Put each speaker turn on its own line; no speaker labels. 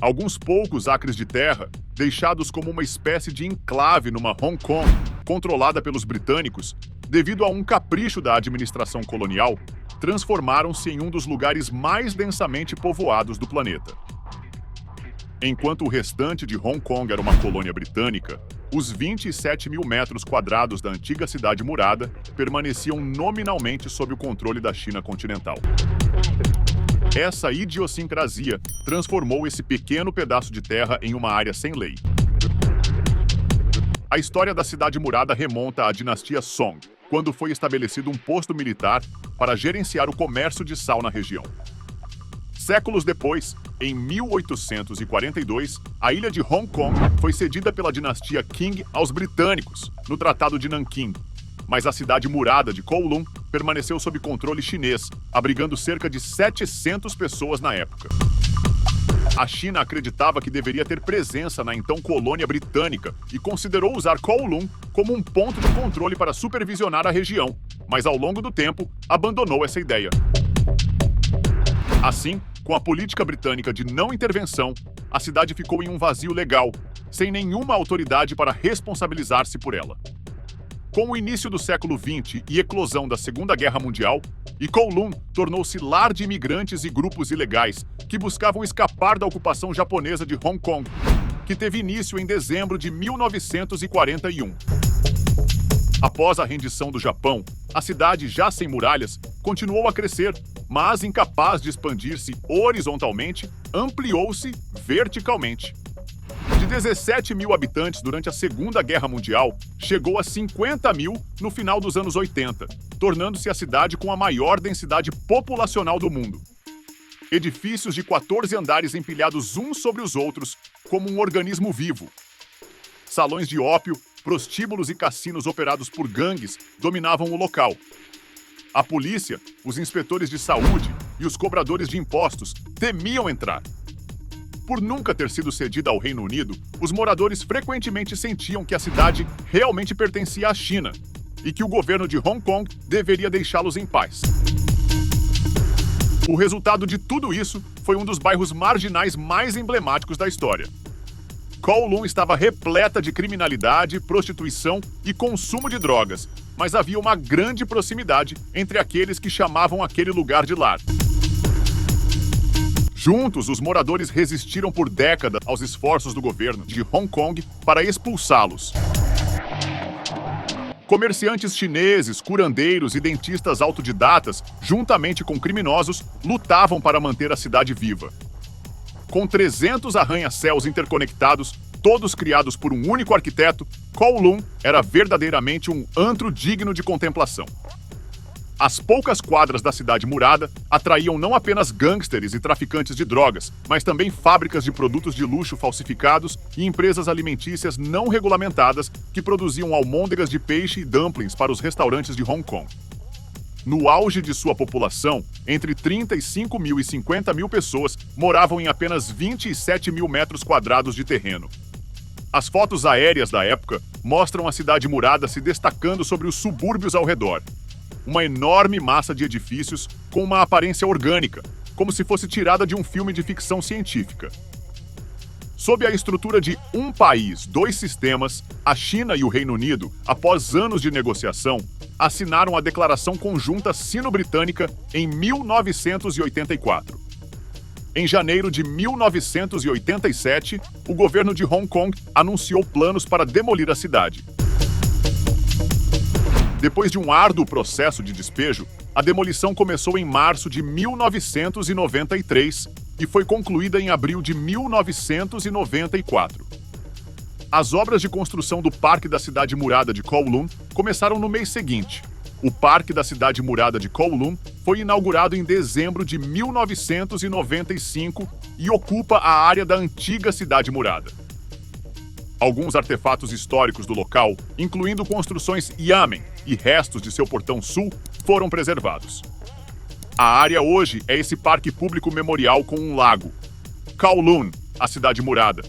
Alguns poucos acres de terra, deixados como uma espécie de enclave numa Hong Kong, controlada pelos britânicos, devido a um capricho da administração colonial, transformaram-se em um dos lugares mais densamente povoados do planeta. Enquanto o restante de Hong Kong era uma colônia britânica, os 27 mil metros quadrados da antiga cidade murada permaneciam nominalmente sob o controle da China continental. Essa idiosincrasia transformou esse pequeno pedaço de terra em uma área sem lei. A história da cidade murada remonta à dinastia Song, quando foi estabelecido um posto militar para gerenciar o comércio de sal na região. Séculos depois, em 1842, a ilha de Hong Kong foi cedida pela dinastia Qing aos britânicos, no Tratado de Nanquim. Mas a cidade murada de Kowloon permaneceu sob controle chinês, abrigando cerca de 700 pessoas na época. A China acreditava que deveria ter presença na então colônia britânica e considerou usar Kowloon como um ponto de controle para supervisionar a região, mas ao longo do tempo abandonou essa ideia. Assim, com a política britânica de não intervenção, a cidade ficou em um vazio legal, sem nenhuma autoridade para responsabilizar-se por ela. Com o início do século XX e eclosão da Segunda Guerra Mundial, Kowloon tornou-se lar de imigrantes e grupos ilegais que buscavam escapar da ocupação japonesa de Hong Kong, que teve início em dezembro de 1941. Após a rendição do Japão, a cidade, já sem muralhas, continuou a crescer, mas incapaz de expandir-se horizontalmente, ampliou-se verticalmente. De 17 mil habitantes durante a Segunda Guerra Mundial, chegou a 50 mil no final dos anos 80, tornando-se a cidade com a maior densidade populacional do mundo. Edifícios de 14 andares empilhados uns sobre os outros, como um organismo vivo. Salões de ópio, prostíbulos e cassinos operados por gangues dominavam o local. A polícia, os inspetores de saúde e os cobradores de impostos temiam entrar. Por nunca ter sido cedida ao Reino Unido, os moradores frequentemente sentiam que a cidade realmente pertencia à China e que o governo de Hong Kong deveria deixá-los em paz. O resultado de tudo isso foi um dos bairros marginais mais emblemáticos da história. Kowloon estava repleta de criminalidade, prostituição e consumo de drogas, mas havia uma grande proximidade entre aqueles que chamavam aquele lugar de lar. Juntos, os moradores resistiram por décadas aos esforços do governo de Hong Kong para expulsá-los. Comerciantes chineses, curandeiros e dentistas autodidatas, juntamente com criminosos, lutavam para manter a cidade viva. Com 300 arranha-céus interconectados, todos criados por um único arquiteto, Kowloon era verdadeiramente um antro digno de contemplação. As poucas quadras da cidade murada atraíam não apenas gangsters e traficantes de drogas, mas também fábricas de produtos de luxo falsificados e empresas alimentícias não regulamentadas que produziam almôndegas de peixe e dumplings para os restaurantes de Hong Kong. No auge de sua população, entre 35 mil e 50 mil pessoas moravam em apenas 27 mil metros quadrados de terreno. As fotos aéreas da época mostram a cidade murada se destacando sobre os subúrbios ao redor. Uma enorme massa de edifícios com uma aparência orgânica, como se fosse tirada de um filme de ficção científica. Sob a estrutura de um país, dois sistemas, a China e o Reino Unido, após anos de negociação, assinaram a Declaração Conjunta Sino-Britânica em 1984. Em janeiro de 1987, o governo de Hong Kong anunciou planos para demolir a cidade. Depois de um árduo processo de despejo, a demolição começou em março de 1993 e foi concluída em abril de 1994. As obras de construção do Parque da Cidade Murada de Kowloon começaram no mês seguinte. O Parque da Cidade Murada de Kowloon foi inaugurado em dezembro de 1995 e ocupa a área da antiga Cidade Murada. Alguns artefatos históricos do local, incluindo construções Yamen e restos de seu portão sul, foram preservados. A área hoje é esse parque público memorial com um lago. Kowloon, a Cidade Murada.